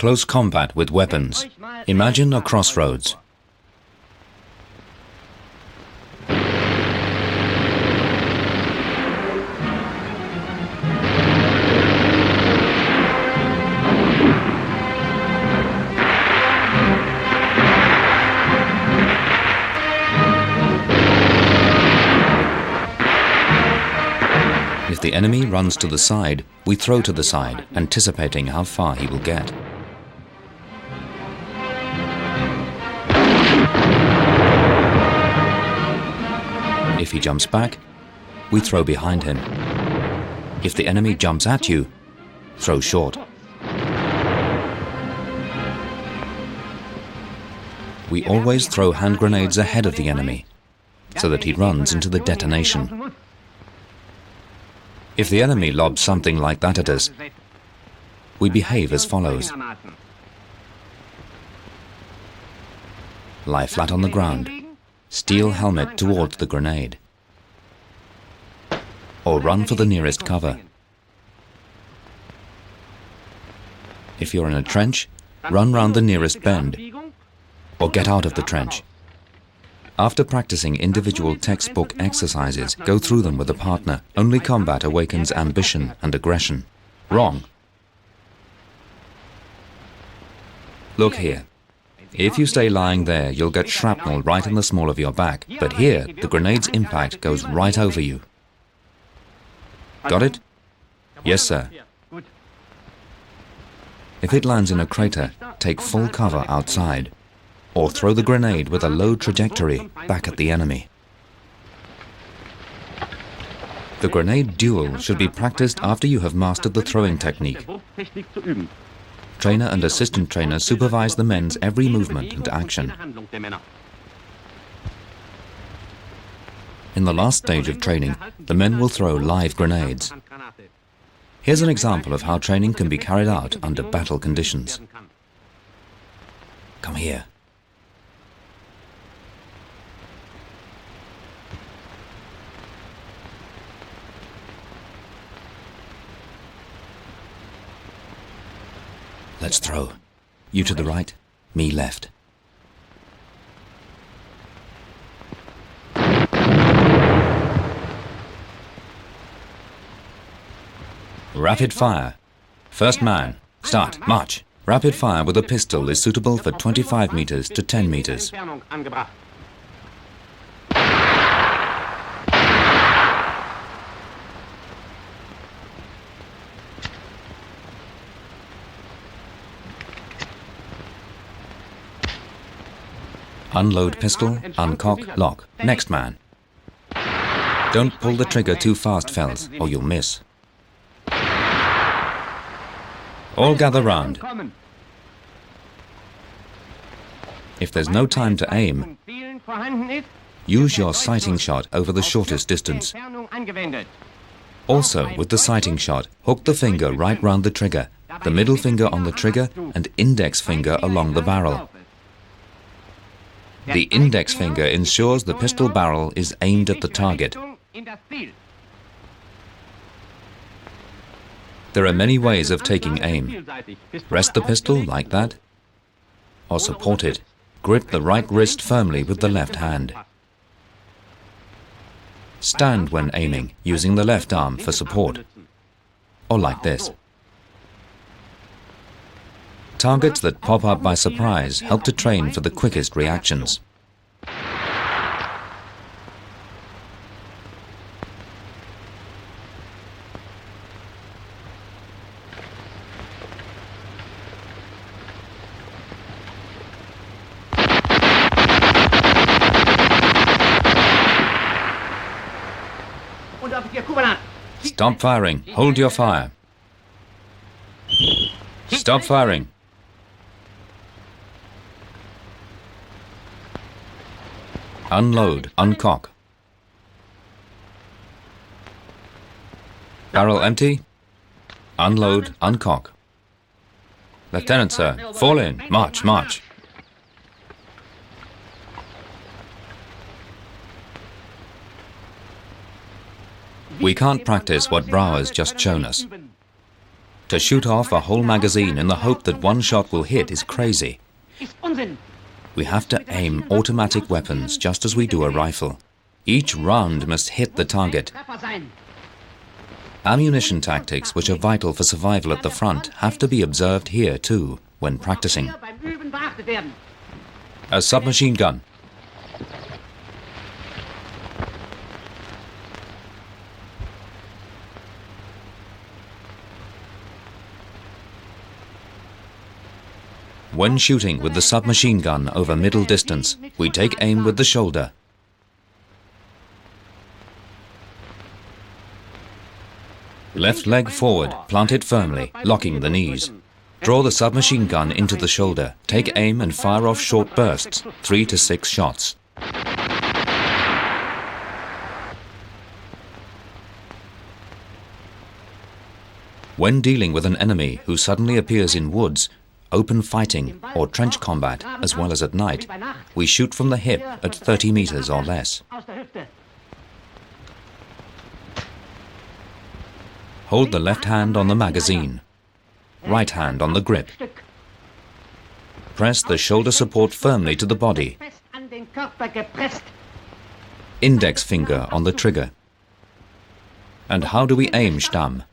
Close combat with weapons. Imagine a crossroads. If the enemy runs to the side, we throw to the side, anticipating how far he will get. If he jumps back, we throw behind him. If the enemy jumps at you, throw short. We always throw hand grenades ahead of the enemy, so that he runs into the detonation. If the enemy lobs something like that at us, we behave as follows. Lie flat on the ground, steel helmet towards the grenade, or run for the nearest cover. If you're in a trench, run round the nearest bend, or get out of the trench. After practicing individual textbook exercises, go through them with a partner. Only combat awakens ambition and aggression. Wrong. Look here. If you stay lying there, you'll get shrapnel right in the small of your back. But here, the grenade's impact goes right over you. Got it? Yes, sir. If it lands in a crater, take full cover outside, or throw the grenade with a low trajectory back at the enemy. The grenade duel should be practiced after you have mastered the throwing technique. Trainer and assistant trainer supervise the men's every movement and action. In the last stage of training, the men will throw live grenades. Here's an example of how training can be carried out under battle conditions. Come here. Let's throw. You to the right, me left. Rapid fire. First man. Start. March. Rapid fire with a pistol is suitable for 25 meters to 10 meters. Unload pistol, uncock, lock. Next man. Don't pull the trigger too fast, fellas, or you'll miss. All gather round. If there's no time to aim, use your sighting shot over the shortest distance. Also, with the sighting shot, hook the finger right round the trigger, the middle finger on the trigger and index finger along the barrel. The index finger ensures the pistol barrel is aimed at the target. There are many ways of taking aim. Rest the pistol like that, or support it. Grip the right wrist firmly with the left hand. Stand when aiming, using the left arm for support, or like this. Targets that pop up by surprise help to train for the quickest reactions. Stop firing. Hold your fire. Stop firing. Unload, uncock. Barrel empty. Unload, uncock. Lieutenant, sir, fall in. March, march. We can't practice what Brauer's just shown us. To shoot off a whole magazine in the hope that one shot will hit is crazy. We have to aim automatic weapons just as we do a rifle. Each round must hit the target. Ammunition tactics, which are vital for survival at the front, have to be observed here too, when practicing. A submachine gun. When shooting with the submachine gun over middle distance, we take aim with the shoulder. Left leg forward, plant it firmly, locking the knees. Draw the submachine gun into the shoulder. Take aim and fire off short bursts, 3 to 6 shots. When dealing with an enemy who suddenly appears in woods, open fighting or trench combat, as well as at night, we shoot from the hip at 30 meters or less. Hold the left hand on the magazine, right hand on the grip. Press the shoulder support firmly to the body. Index finger on the trigger. And how do we aim, Stamm?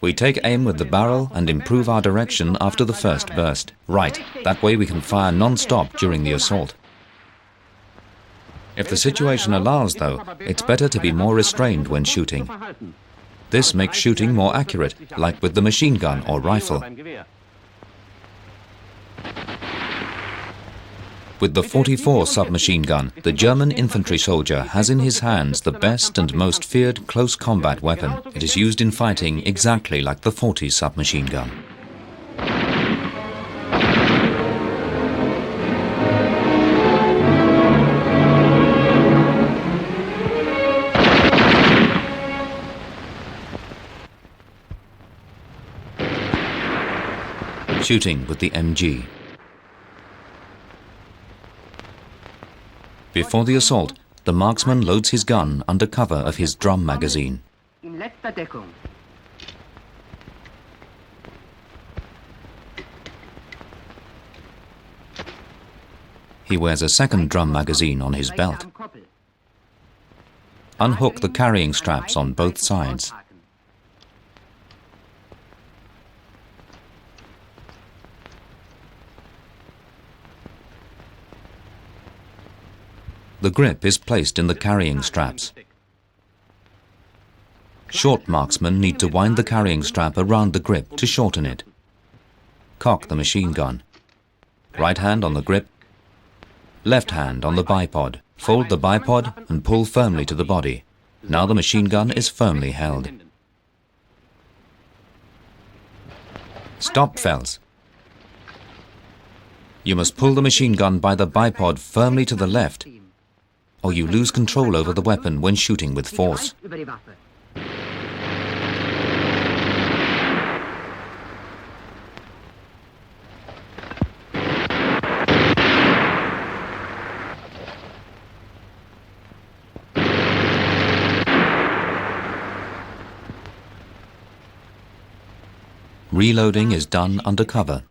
We take aim with the barrel and improve our direction after the first burst. Right, that way we can fire non-stop during the assault. If the situation allows, though, it's better to be more restrained when shooting. This makes shooting more accurate, like with the machine gun or rifle. With the 44 submachine gun, the German infantry soldier has in his hands the best and most feared close combat weapon. It is used in fighting exactly like the 40 submachine gun. Shooting with the MG. Before the assault, the marksman loads his gun under cover of his drum magazine. He wears a second drum magazine on his belt. Unhook the carrying straps on both sides. The grip is placed in the carrying straps. Short marksmen need to wind the carrying strap around the grip to shorten it. Cock the machine gun. Right hand on the grip, left hand on the bipod. Fold the bipod and pull firmly to the body. Now the machine gun is firmly held. Stop, Fels. You must pull the machine gun by the bipod firmly to the left, or you lose control over the weapon when shooting with force. Reloading is done under cover.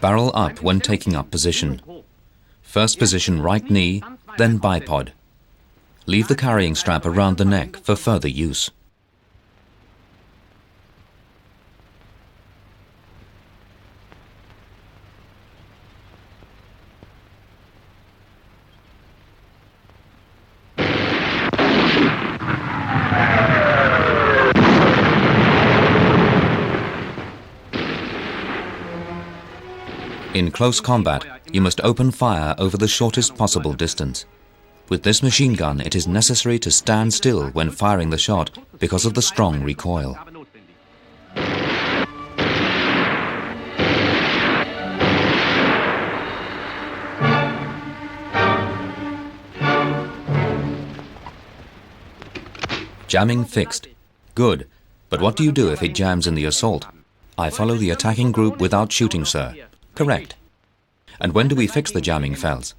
Barrel up when taking up position. First position right knee, then bipod. Leave the carrying strap around the neck for further use. In close combat, you must open fire over the shortest possible distance. With this machine gun, it is necessary to stand still when firing the shot because of the strong recoil. Jamming fixed. Good. But what do you do if it jams in the assault? I follow the attacking group without shooting, sir. Correct. And when do we fix the jamming, Fels?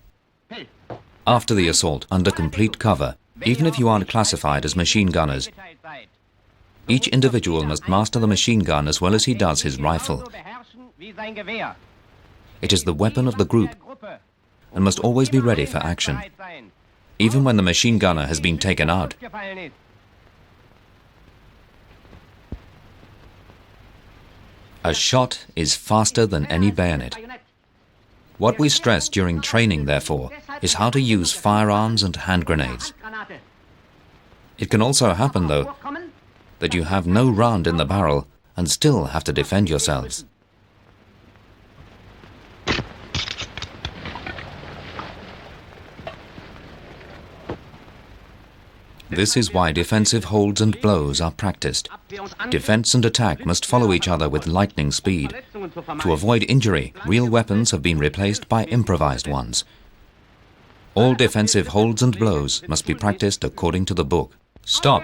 After the assault, under complete cover, even if you aren't classified as machine gunners. Each individual must master the machine gun as well as he does his rifle. It is the weapon of the group and must always be ready for action, even when the machine gunner has been taken out. A shot is faster than any bayonet. What we stress during training, therefore, is how to use firearms and hand grenades. It can also happen, though, that you have no round in the barrel and still have to defend yourselves. This is why defensive holds and blows are practiced. Defense and attack must follow each other with lightning speed. To avoid injury, real weapons have been replaced by improvised ones. All defensive holds and blows must be practiced according to the book. Stop!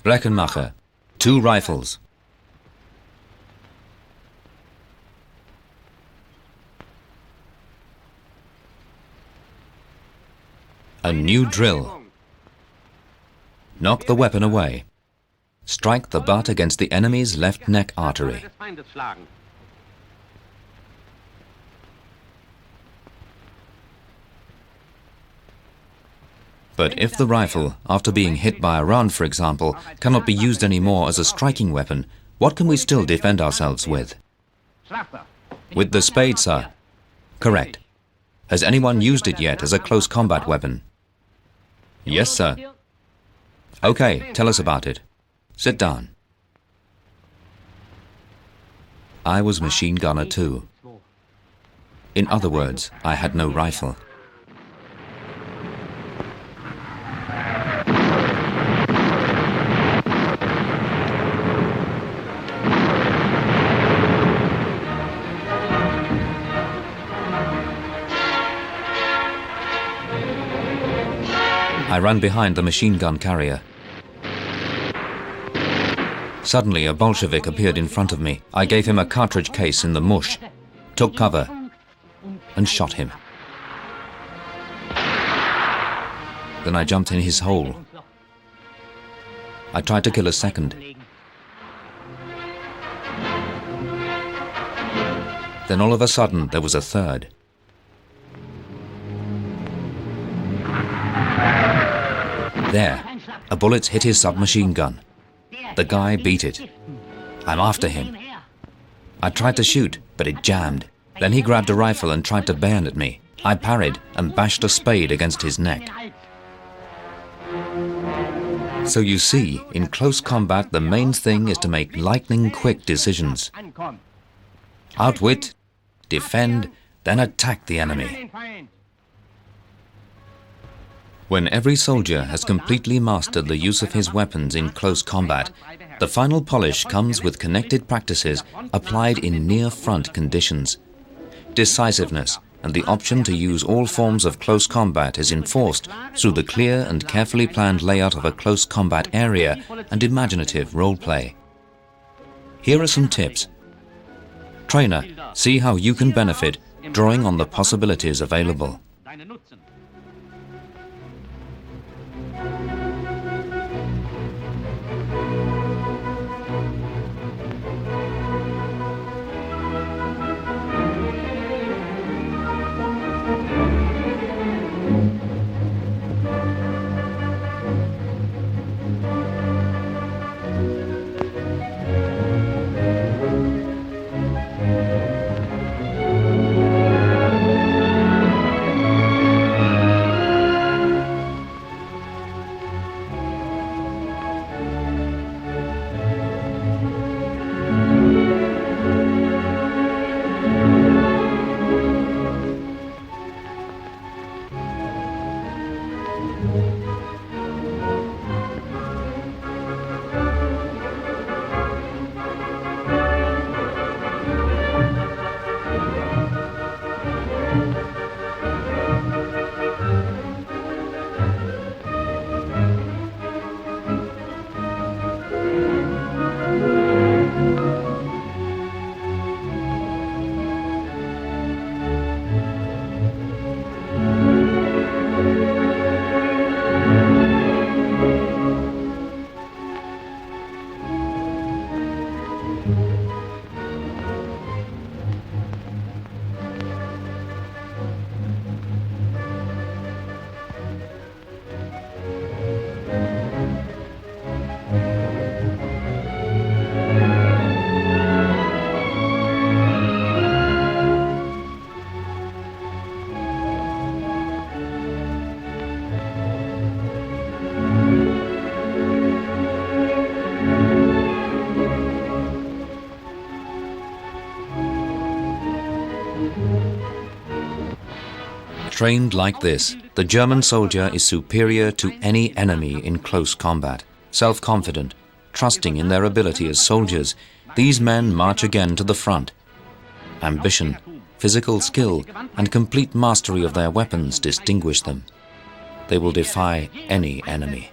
Breckenmacher, 2 rifles. A new drill. Knock the weapon away. Strike the butt against the enemy's left neck artery. But if the rifle, after being hit by a round, for example, cannot be used anymore as a striking weapon, what can we still defend ourselves with? With the spade, sir. Correct. Has anyone used it yet as a close combat weapon? Yes, sir. Okay, tell us about it. Sit down. I was machine gunner too. In other words, I had no rifle. I ran behind the machine gun carrier. Suddenly, a Bolshevik appeared in front of me. I gave him a cartridge case in the mush, took cover, and shot him. Then I jumped in his hole. I tried to kill a second. Then all of a sudden, there was a third. There, a bullet hit his submachine gun. The guy beat it. I'm after him. I tried to shoot, but it jammed. Then he grabbed a rifle and tried to bayonet me. I parried and bashed a spade against his neck. So you see, in close combat, the main thing is to make lightning-quick decisions. Outwit, defend, then attack the enemy. When every soldier has completely mastered the use of his weapons in close combat, the final polish comes with connected practices applied in near-front conditions. Decisiveness and the option to use all forms of close combat is enforced through the clear and carefully planned layout of a close combat area and imaginative role-play. Here are some tips. Trainer, see how you can benefit, drawing on the possibilities available. Trained like this, the German soldier is superior to any enemy in close combat. Self-confident, trusting in their ability as soldiers, these men march again to the front. Ambition, physical skill, and complete mastery of their weapons distinguish them. They will defy any enemy.